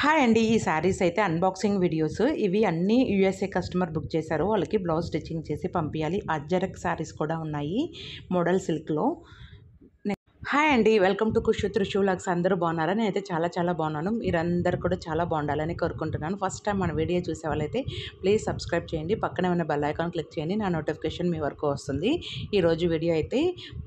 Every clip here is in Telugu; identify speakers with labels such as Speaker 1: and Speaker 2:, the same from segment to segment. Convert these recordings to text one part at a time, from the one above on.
Speaker 1: హాయ్ అండి. ఈ శారీస్ అయితే అన్బాక్సింగ్ వీడియోస్. ఇవి అన్నీ యూఎస్ఏ కస్టమర్ బుక్ చేశారు. వాళ్ళకి బ్లౌజ్ స్టిచ్చింగ్ చేసి పంపియాలి. అజ్జరక్ శారీస్ కూడా ఉన్నాయి మోడల్ సిల్క్‌లో. హాయ్ అండి. Welcome to Kushu Trishu vlogs. అందరూ బాగున్నారా? నేనైతే చాలా బాగున్నాను. మీరందరూ కూడా చాలా బాగుండాలని కోరుకుంటున్నాను. ఫస్ట్ టైం మన వీడియో చూసే వాళ్ళైతే ప్లీజ్ సబ్స్క్రైబ్ చేయండి. పక్కనే ఉన్న బెల్ ఐకాన్ క్లిక్ చేయండి. నా నోటిఫికేషన్ మీ వరకు వస్తుంది. ఈరోజు వీడియో అయితే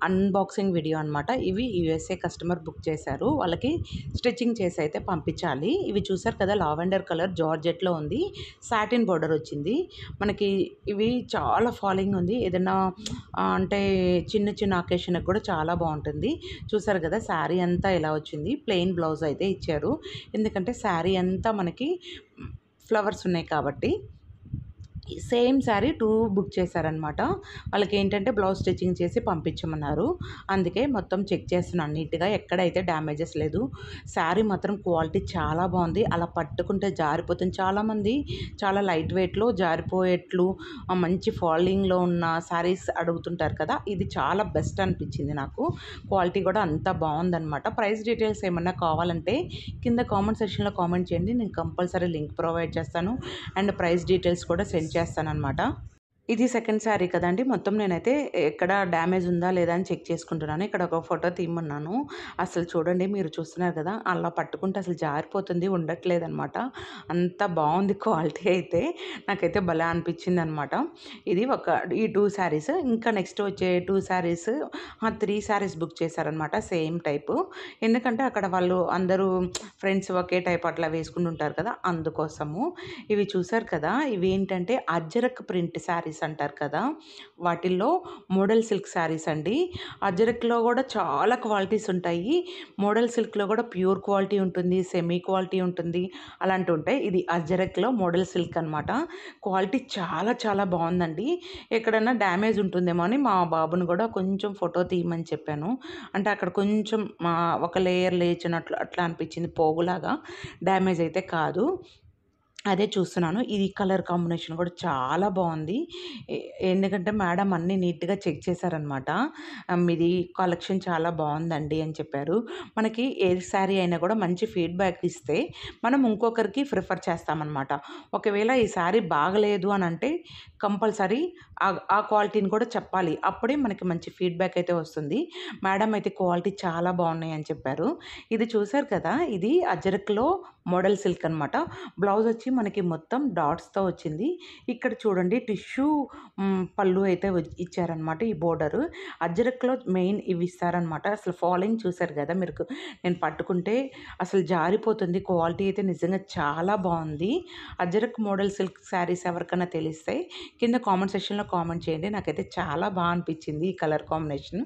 Speaker 1: అన్బాక్సింగ్ వీడియో అనమాట. ఇవి యూఎస్ఏ కస్టమర్ బుక్ చేశారు. వాళ్ళకి స్టిచ్చింగ్ చేసి అయితే పంపించాలి. ఇవి చూసారు కదా, లావెండర్ కలర్ జార్జెట్లో ఉంది. సాటిన్ బోర్డర్ వచ్చింది. మనకి ఇవి చాలా ఫాలింగ్ ఉంది. ఏదైనా అంటే చిన్న అకేషన్కి కూడా చాలా బాగుంటుంది. చూసారు కదా, శారీ అంతా ఇలా వచ్చింది. ప్లెయిన్ బ్లౌజ్ అయితే ఇచ్చారు. ఎందుకంటే శారీ అంతా మనకి ఫ్లవర్స్ ఉన్నాయి కాబట్టి. సేమ్ శారీ 2 బుక్ చేశారనమాట. వాళ్ళకి ఏంటంటే బ్లౌజ్ స్టిచ్చింగ్ చేసి పంపించమన్నారు. అందుకే మొత్తం చెక్ చేస్తున్నాను నీట్గా, ఎక్కడైతే డ్యామేజెస్ లేదు. శారీ మాత్రం క్వాలిటీ చాలా బాగుంది. అలా పట్టుకుంటే జారిపోతుంది. చాలామంది చాలా లైట్ వెయిట్లో జారిపోయేట్లు మంచి ఫాలింగ్లో ఉన్న శారీస్ అడుగుతుంటారు కదా, ఇది చాలా బెస్ట్ అనిపించింది నాకు. క్వాలిటీ కూడా అంతా బాగుందనమాట. ప్రైస్ డీటెయిల్స్ ఏమన్నా కావాలంటే కింద కామెంట్ సెక్షన్లో కామెంట్ చేయండి. నేను కంపల్సరీ లింక్ ప్రొవైడ్ చేస్తాను అండ్ ప్రైస్ డీటెయిల్స్ కూడా సెండ్ చేస్తానన్నమాట. ఇది సెకండ్ శారీ కదండి. మొత్తం నేనైతే ఎక్కడ డ్యామేజ్ ఉందా లేదా అని చెక్ చేసుకుంటున్నాను. ఇక్కడ ఒక ఫోటో తీయమన్నాను. అసలు చూడండి, మీరు చూస్తున్నారు కదా, అలా పట్టుకుంటే అసలు జారిపోతుంది, ఉండట్లేదనమాట. అంత బాగుంది క్వాలిటీ అయితే. నాకైతే భలే అనిపించింది అనమాట. ఇది ఈ 2 శారీస్. ఇంకా నెక్స్ట్ వచ్చే 2 శారీస్ 3 శారీస్ బుక్ చేశారనమాట, సేమ్ టైపు. ఎందుకంటే అక్కడ వాళ్ళు అందరూ ఫ్రెండ్స్ ఒకే టైప్ అట్లా వేసుకుంటుంటారు కదా, అందుకోసము. ఇవి చూసారు కదా, ఇవి ఏంటంటే అజ్జరక్ ప్రింట్ శారీస్ అంటారు కదా, వాటిల్లో మోడల్ సిల్క్ శారీస్ అండి. అజ్జరక్లో కూడా చాలా క్వాలిటీస్ ఉంటాయి. మోడల్ సిల్క్లో కూడా ప్యూర్ క్వాలిటీ ఉంటుంది, సెమీ క్వాలిటీ ఉంటుంది, అలాంటివి ఉంటాయి. ఇది అజ్జరక్లో మోడల్ సిల్క్ అనమాట. క్వాలిటీ చాలా బాగుందండి. ఎక్కడన్నా డ్యామేజ్ ఉంటుందేమో అని మా బాబుని కూడా కొంచెం ఫోటో తీయమని చెప్పాను. అంటే అక్కడ కొంచెం ఒక లేయర్ లేచినట్లు అట్లా అనిపించింది, పోగులాగా. డ్యామేజ్ అయితే కాదు. అదే చూస్తున్నాను. ఇది కలర్ కాంబినేషన్ కూడా చాలా బాగుంది. ఎందుకంటే మేడం అన్నీ నీట్గా చెక్ చేశారనమాట. మీది కలెక్షన్ చాలా బాగుందండి అని చెప్పారు. మనకి ఏ శారీ అయినా కూడా మంచి ఫీడ్బ్యాక్ ఇస్తే మనం ఇంకొకరికి ప్రిఫర్ చేస్తామన్నమాట. ఒకవేళ ఈ శారీ బాగలేదు అని అంటే కంపల్సరీ ఆ క్వాలిటీని కూడా చెప్పాలి. అప్పుడే మనకి మంచి ఫీడ్బ్యాక్ అయితే వస్తుంది. మేడం అయితే క్వాలిటీ చాలా బాగున్నాయి అని చెప్పారు. ఇది చూసారు కదా, ఇది అజరక్లో మోడల్ సిల్క్ అనమాట. బ్లౌజ్ వచ్చి మనకి మొత్తం డాట్స్తో వచ్చింది. ఇక్కడ చూడండి, టిష్యూ పళ్ళు అయితే ఇచ్చారనమాట. ఈ బోర్డరు అజ్జరక్లో మెయిన్ ఇవి ఇస్తారనమాట. అసలు ఫాలింగ్ చూసారు కదా మీరు, నేను పట్టుకుంటే అసలు జారిపోతుంది. క్వాలిటీ అయితే నిజంగా చాలా బాగుంది. అజ్జరక్ మోడల్ సిల్క్ శారీస్ ఎవరికైనా తెలిస్తే కింద కామెంట్ సెక్షన్లో కామెంట్ చేయండి. నాకైతే చాలా బాగా అనిపించింది ఈ కలర్ కాంబినేషన్.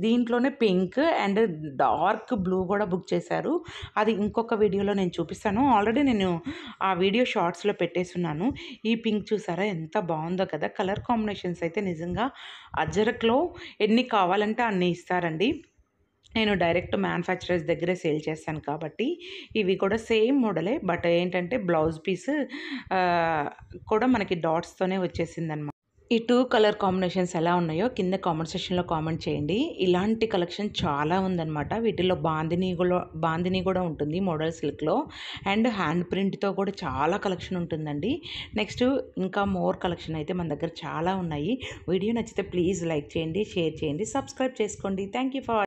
Speaker 1: దీంట్లోనే పింక్ అండ్ డార్క్ బ్లూ కూడా బుక్ చేశారు. అది ఇంకొక వీడియోలో నేను చూపిస్తాను. ఆల్రెడీ నేను ఆ వీడియో షార్ట్స్లో పెట్టేస్తున్నాను. ఈ పింక్ చూసారా ఎంత బాగుందో కదా. కలర్ కాంబినేషన్స్ అయితే నిజంగా అజ్జరక్లో ఎన్ని కావాలంటే అన్ని ఇస్తారండి. నేను డైరెక్ట్ మ్యానుఫ్యాక్చరర్స్ దగ్గరే సేల్ చేస్తాను కాబట్టి. ఇవి కూడా సేమ్ మోడలే, బట్ ఏంటంటే బ్లౌజ్ పీస్ కూడా మనకి డాట్స్తోనే వచ్చేసిందనమాట. ఈ 2 కలర్ కాంబినేషన్స్ ఎలా ఉన్నాయో కింద కామెంట్ సెక్షన్లో కామెంట్ చేయండి. ఇలాంటి కలెక్షన్ చాలా ఉందన్నమాట. వీటిల్లో బాందిని కూడా ఉంటుంది మోడల్ సిల్క్లో. అండ్ హ్యాండ్ ప్రింట్తో కూడా చాలా కలెక్షన్ ఉంటుందండి. నెక్స్ట్ ఇంకా మోర్ కలెక్షన్ అయితే మన దగ్గర చాలా ఉన్నాయి. వీడియో నచ్చితే ప్లీజ్ లైక్ చేయండి, షేర్ చేయండి, సబ్స్క్రైబ్ చేసుకోండి. Thank you for